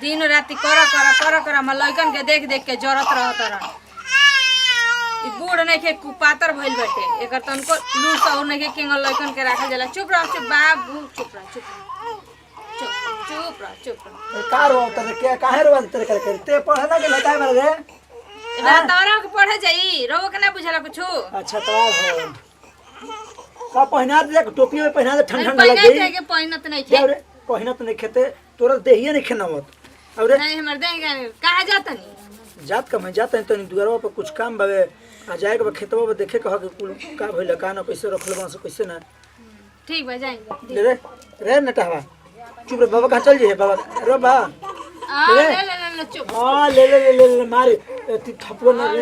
दिन राति कर हम लइकन के देख देख के जरत रहत रह। ई बूढ़ नहीं के कुपातर भइल बाटे, एकर तनको लूर सौ नहीं के किंग लइकन के राखल जाला। चुप रह चुप बाबू, चुप रह चुप रह। का रो तरे के काहे रो तरे करे ते पढ़े ना गेला काय मारे रे रातवारा के पढ़े जाई रोवा के ना बुझला कुछ। अच्छा तो हो का पहना दे टोपी में पहना दे ठंडा लग पहना गई दे के पहनत नहीं थे रे पहना तो नहीं खेते तोरा देहिए नहीं खेना मत अरे नहीं हमर देंगे कहां जातनी जात का मैं जात तो नहीं दुआरवा पर कुछ काम बावे आ जाए के खेतवा पर देखे कह के कुल का भइल का ना कैसे रखल बा से कैसे ना ठीक बा जाएंगे रे रे नटवा चुप रे बाबा कहां चल जे बाबा रे बा ले चुप। हां ले मारे थपलो ना ले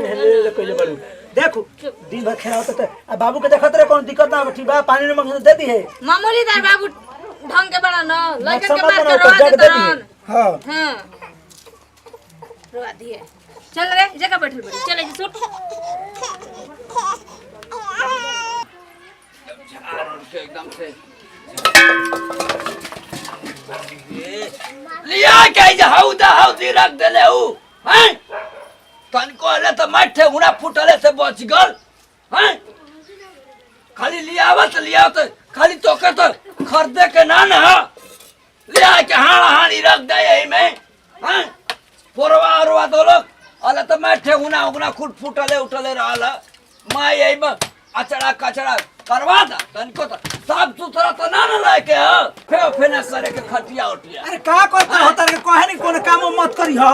कइले बड़ू देखो दिन भर खेला होता है बाबू के देखत रे कौन दिक्कत ना ठीक बा पानी में मंग दे दी है मामूली दार बाबू ढंग के बना न लड़के के समझ बात ना करवा जग दे दे तरन। दी हां हां रोवा दिए चल रे जगह बैठल बड़ी चले जी सुट एकदम से लिया के हाउ दा हाउ दी रख देले हूं हैं तन को ले तो माठे उना फुटले से बच गल हैं खाली लिया तो खाली तो के तो खरीदे के ना ना लिया के हाणी रख दे यही में हैं पोरवा दो लोग अले तो माठे उना खुद फुटले उठले रहला मां यही में अचड़ा कचड़ा करवा दा तनको तो साफ सुथरा तो ना लाके ह फेना करे के खटिया उठिया अरे का करता होता रे कहे नहीं कोन काम मत करी ह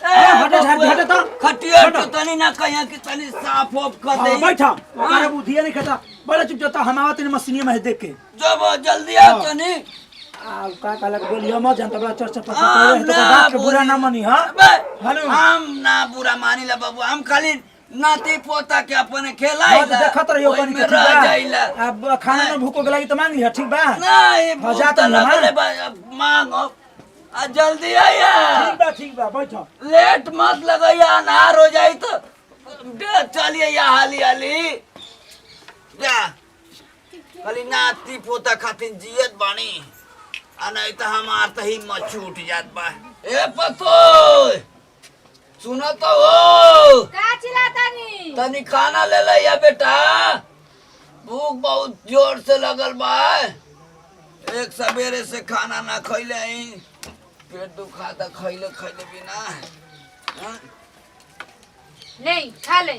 हटे हटे तो खटिया तो तनी ना कहिया कि तनी साफ ऑफ कर दे बैठा अरे बुधिया नहीं खाता बड़ा चुप जाता हम आवत नहीं मशीनिया में देख के जब जल्दी आ तनी आ का काला बोलियो मत जानता बड़ा चर्चा पता करे तो बात के बुरा ना मानी हां हेलो हम ना बुरा मानी ला बाबू हम खाली नाती पोता के अपने खेलाई मत देखत रहियो बन के रह जाइला अब खाना में भूख लगी तो मांग लिया ठीक बा नहीं भजा तो लगले मांगो आ जल्दी आया ठीक बा बैठो लेट मत लगाइया अनार हो जाई तो चलिए या हाली जा खाली नाती पोता खातिर जियत बानी आ नहीं तो हमार तो हिम्मत छूट जात बा ए पतो सुनो तो हो का चिल्लातानी तनी खाना ले ले या बेटा भूख बहुत जोर से लगल बा एक सवेरे से खाना ना खइले ही पेट दुखाता खइले बिना हाँ? नहीं खा ले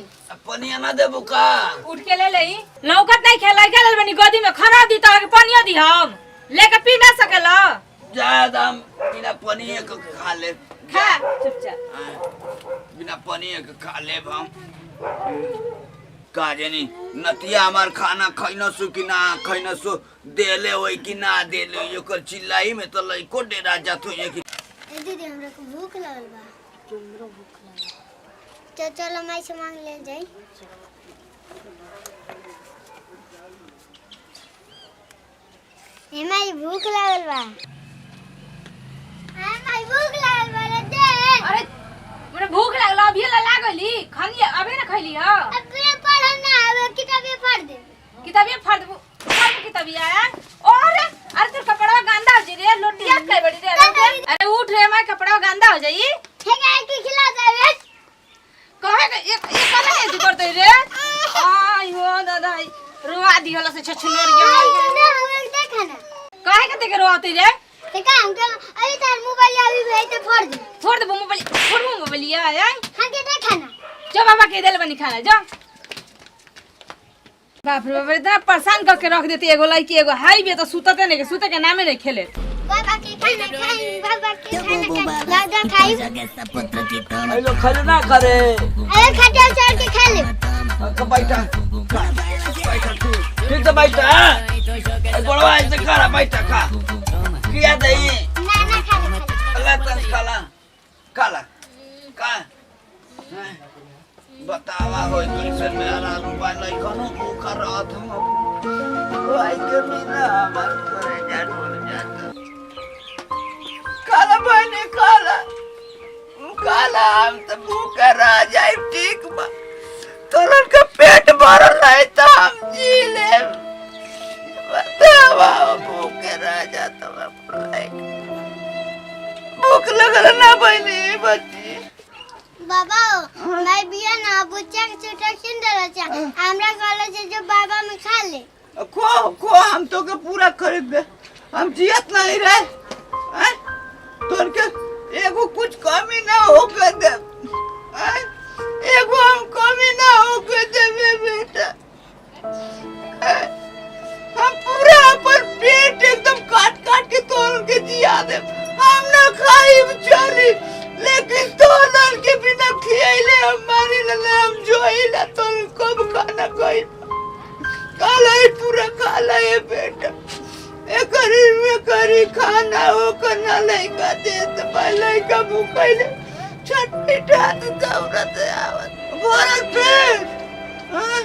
पनिया ना देबू का उठ के ले ले लौकत नहीं खेला के ले बनी गोदी में खरा दी तो पानी दी हम लेके पी ना सकेला ज्यादा बिना पनिया के खा ले खा चुपचाप बिना पनिया के खा ले हम का जानी नतिया हमार खाना खइनसु कि ना खइनसु देले होई कि ना देले ओकर चिल्लाई में तो लइको डेरा जात होई कि दीदी हमरा को भूख लगल बा हमरो भूख लगल चलो माई से मांग ले जाई माई भूख लगल बा माई भूख लगल बा रे दे अरे मेरे भूख लगला अभी लागली खानी अबे ना खइली ह अबे पढ़ ना अब किताबे पढ़ दे किताबिया फाड़ दे किताबिया अरे तेरे कपड़ा गंदा हो जी रे लोटिया खाई बड़ी रे अरे उठ रे मैं कपड़ा गंदा हो जाई ठीक है कि खिला दे कहे एक कला है करते रे आई हो दादा रुआ दी होला से छछलोरिया ना देखा ना काहे के देखे रोआती रे ते का हम अभी तार मोबाइल अभी भेज दे फोड़ दे मोबाइल या हां के देखा ना जो बाबा के देल बनी खाना जा बाप रे बाप इतना परेशान करके रख देती एगो लड़की एगो हाई बे तो सुतते नहीं के सुते के नामे नहीं खेले बाबा के खाना खाई बाबा के खाना दादा खाई आई लोग खरे ना करे अरे खटिया चढ़ के खा ले बैठा ठीक है बैठा गोड़वा ऐसे करा बैठा खा किया दई ना ना खा ले अल्लाह तन काला का बतावा होई कैसे मेरा रुपया नहीं खनो भूखा रहत हम भाई के बिना हमार करे जा डोल जाता काला बने काला हम तो भूखा रह जाए ठीक बा तोलन का पेट भरल है तो हम जी ले बतावा भूखे रह जाता मैं भूख लगल ना बहनी बच्ची बाबा मैं बिया ना बुच्चा के छोटा सुंदर अच्छा हमरा कहले जे जो बाबा में खा ले खो हम तो के पूरा खरीद दे हम जियत नहीं रहे हैं तोर के एगो कुछ कमी ना हो के दे हैं एगो हम कमी ना हो के देबे बेटा हम पूरा अपन पेट एकदम काट काट के तोड़ के जिया दे हम ना खाई चली लेकिन तोड़न के बिना खियाइले हम मारी ले हम जोइला तो कब खाना खाई काला ही पूरा काला है बेटा एकरी खाना हो करना लइका दे तो लइका भूखैले छटपटा तो दौड़त आवत भरल पेट हां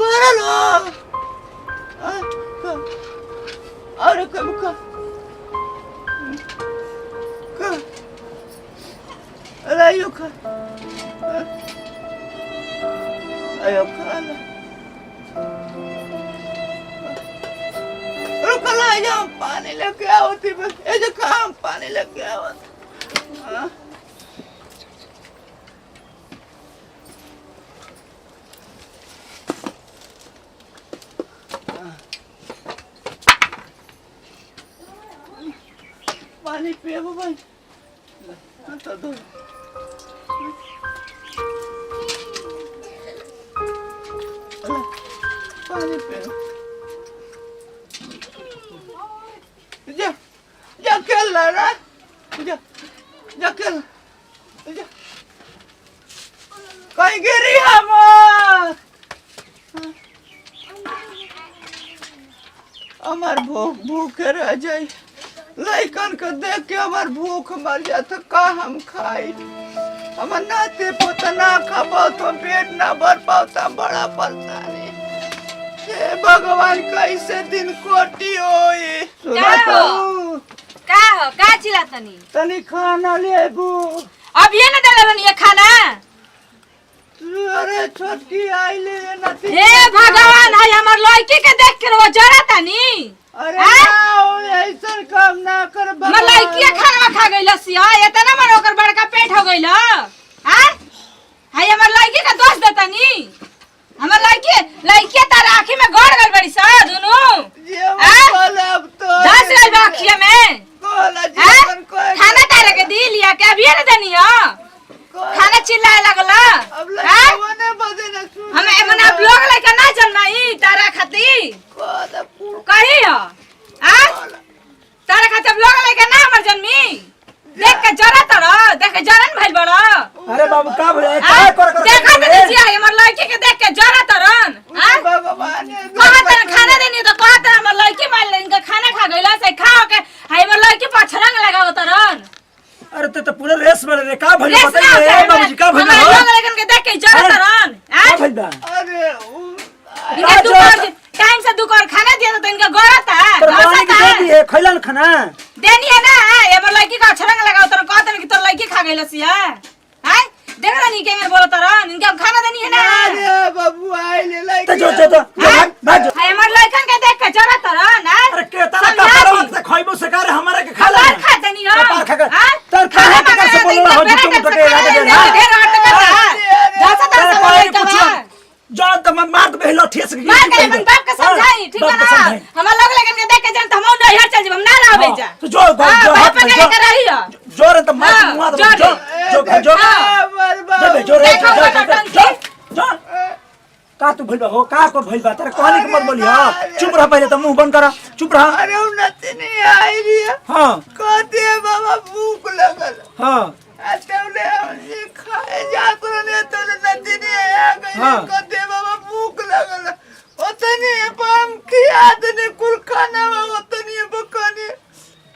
भरल हो और कब का अरे खा आयो खाला रुकला हम पानी लेके आवती ए जो काम पानी लेके आवत हां पानी पियो भाई तो दो पानी पियो जा खेल रहा जा खेल जा कहीं गिरी हम हमार भूखे रह जाए लइकन के देख के हमार भूख मर जाता का हम खाई हमार नाते पोता ना खाबो तो पेट ना भर पाता बड़ा परेशानी हे भगवान कैसे दिन कोटी होई का चिल्लातनी तनी खाना लेबू अब ये ना देलन ये खाना अरे छोटकी आइले ना हे भगवान हाय हमर लड़की के देख के वो जरातानी अरे ऐसा काम ना कर हमर लड़की खाना खा गइल सिया इतना मन ओकर बड़का पेट हो गइल हां हाय हमर लड़की का दोष देतानी हमर लड़की तार आंखी में गड़ गइल बड़ी सा दोनों अब तो धस गइल आंखी में खाना तारे के दी लिया के अभी ना देनी हो खाना चिल्लाए लगला अब लगने बजे ना हमें एमन आप लोग लेके ना जन्माई तारा खाती कही हो तारा खाती अब लोग लेके ना हमर जन्मी देख के जरा तरो देख के जरन भइल बड़ो अरे बाबू का भइल का कर देखा त दिया हमर लड़की के देख के जरा तरन भगवान कहा त खाना देनी तो कहा त हमर लड़की मार ले इनका खाना खा गइला से खाओ के हमर लड़की पछरंग लगाओ तरन अरे तो पूरा रेस में रे का भइल बताइए बाबूजी का भइल हमर लोग लेकिन के देख के जरा तरन का भइल बा अरे इनके दुकान टाइम से दुकान खाना दिया तो इनका गड़ता पर मानी के दे दिए खइलन खाना देनी है ना हमर लड़की का छरंग लगाओ तर कहत कि तोर लड़की खा गइल सिया हैं देख रही के मेरे बोलो तरन इनके खाना देनी है ना अरे बाबू आइले लाइक तो जो भाग हाय हमर लड़कन के देख के जरा तरन अरे के तना का परवत से खइबो से करे हमरा के खा ले बाहर खा देनी हो बाहर खा तर खाना के कैसे बोलो हो तुम तो के लगा दे ना ढेर हट करता जैसा तरह बोले का जान त मार दे ठेस गई मार के अपन बाप के समझाई ठीक है ना हम लोग लेकिन के देख के जान त हम नहीं हट चल जब हम ना रहबे जा तो जो बाप के लेकर रही हो जोर त मार मुआ दे जो का तू भइल हो का को भइल बा तेरा कहनी के मत बोली हां चुप रह पहले त मुंह बंद कर चुप रह अरे उन्नति नहीं आई रे हां कहते बाबा भूख लगल हां आतौले ये खाए जा करने तो नदी नहीं आ गई कहते बाबा भूख लगल ओतनी हम खिया देने कुल खाना ओतनी बकने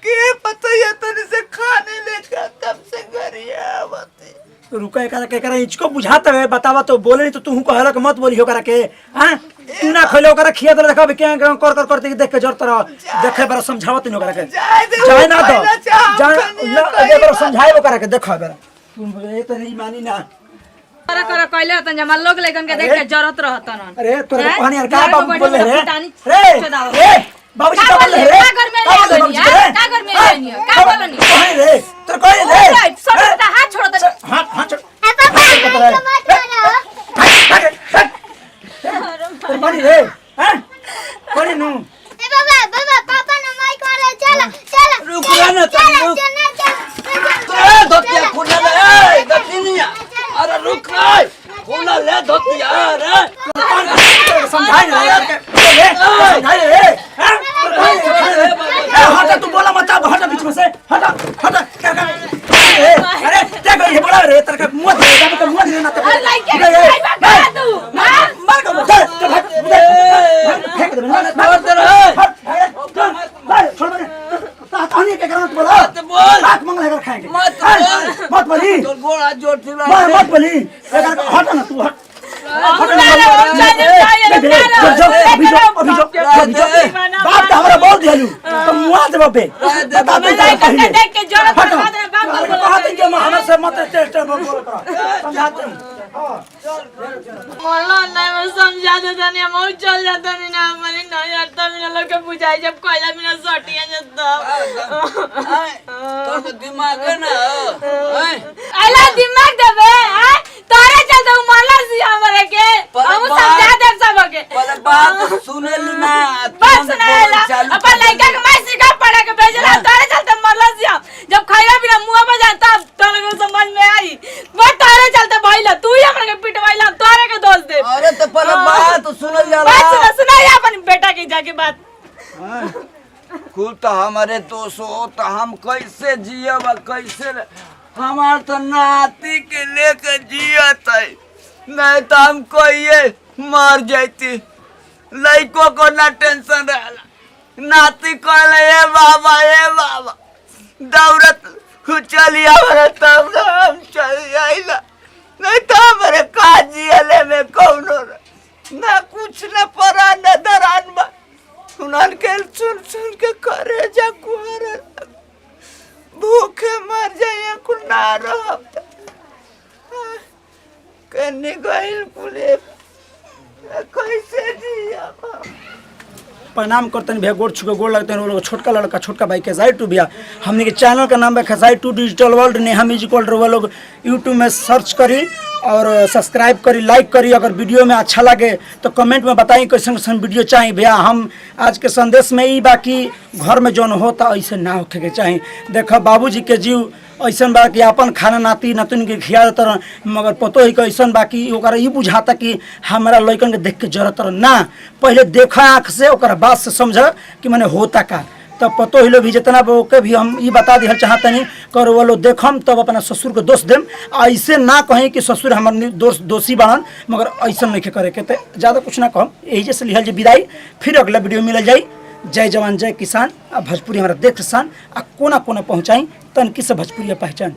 के पता ये तनी से खाने लेकर तब से गरिया आवते तो रुका के करा इचको बुझाता है बतावा तो बोले नहीं तो तू कहला के मत बोली हो करा के हां तू ना खइलो करा खिया दे देखा के कर करते देख के जर तरह देखे बार समझावत नहीं करा के जाए ना तो जा ये बार समझाएबो करा के देखा बार तुम ये तो नहीं मानी ना कर कहले तन जमा लोग लेकिन के देख के जरूरत रहतन अरे तोरे कहानी यार का बाबू बोले रे रे बाबूजी का का बोल बोल रे रे का घर में ले गनी का घर में ले गनी का बोलनी कहीं रे तेरे कोई रे सब हाथ छोड़ दे हां छोड़ पापा मत मारो तेरे बड़ी रे हैं बड़ी नु ए बाबा पापा ने माइक वाला चला रुक जा ना तू ए धोतिया खुला ले ए गतिनिया अरे रुक रे खुला ले धोतिया रे समझाई ना यार ले समझाई रे हैं हटा तू बोला मत हटा बीच में से हटा क्या अरे क्या कर ये बड़ा रे तेरे का मुंह दे जा तो मुंह दे ना तो मार को चल फेंक दे छोड़ दे रे छोड़ दे तानी के करना बोला बोल लाख मंगल है खाएंगे मत बोली तो गोड़ा जोर से मत बोली हट ना तू हट बाप तो हमारा बहुत दिलू तो मुआ दे बाबे बता दे पहले देख के जरूरत बाद में बाप बोल कहते कि हम से मत टेस्ट बोल समझाते मोला नहीं मैं समझा देता नहीं हम चल जाता नहीं ना हमारी नहीं यार तब इन लोग के बुझाई जब कोयला बिना सटिया जाता तो दिमाग है ना अला दिमाग देबे हैं तोरे चलते मोला सी हमरे के हम समझा दे सब के पहले बात सुने ली ना बस सुनाएला अपन लड़का के मैं सिखा पढ़ा के भेजला तोरे चलते मोला सी जब खाइला बिना मुंह पे जाता तोरे को समझ में आई वो तोरे चलते भइला तू ही हमरे के पिटवाइला तोरे के दोष दे अरे तो पहले बात सुनल जाला बात सुनाई अपन बेटा की जाके बात कुल तो हमारे दोस्त हो तो हम कैसे जियब कैसे हमार तो नाती के लेके जियत है नहीं तो हम कहिए मर जाती लड़कों को ना टेंशन रहला नाती कहले ए बाबा दौड़त चलिए हमारे तब ना हम चल आइला नहीं तो हमारे काजियले में कौनो ना कुछ न परा न दरान बा उन्हन के सुन के करे जा कुहरे भूखे मर जाए कुल ना रह कन्नी गइल कुले कैसे जिया प्रणाम करते हैं भैया गोड़ छुके गोड़ लगते हैं वो लोग छोटका लड़का छोटका भाई के टू भैया हमने के चैनल का नाम है खसाई to digital world Neha musical वो लोग यूट्यूब में सर्च करी और सब्सक्राइब करी लाइक करी अगर वीडियो में अच्छा लगे तो कमेंट में बताई कैसन कैसन वीडियो चाहिए भैया हम आज के संदेश में ही बाकी घर में जौन होता ऐसे ना होके के चाहिए देखो बाबूजी के जीव ऐसा बा कि अपन खाना नाती नतुन के खिया देता मगर पतो ही ऐसा बा कि ओकरा ये बुझाता कि हमारा लड़कन के देख के जरूरत ना पहले देखा आँख से ओकरा बात से समझ कि मैंने होता का तब पतो ही भी जितना ओके भी हम ये बता दिया चाहतनी कर वो लोग देखम तब अपना ससुर के दोष देम ऐसे ना कहें कि ससुर हमारे दोषी बनन मगर ऐसा नहीं करे के तो ज़्यादा कुछ ना कहम यही जैसे लिहल विदाई फिर अगला वीडियो मिल जाई जय जवान जय किसान आ भोजपुरी हमारा देख किसान आ कोना कोना पहुँचाई तनकी से भोजपुरी पहचान।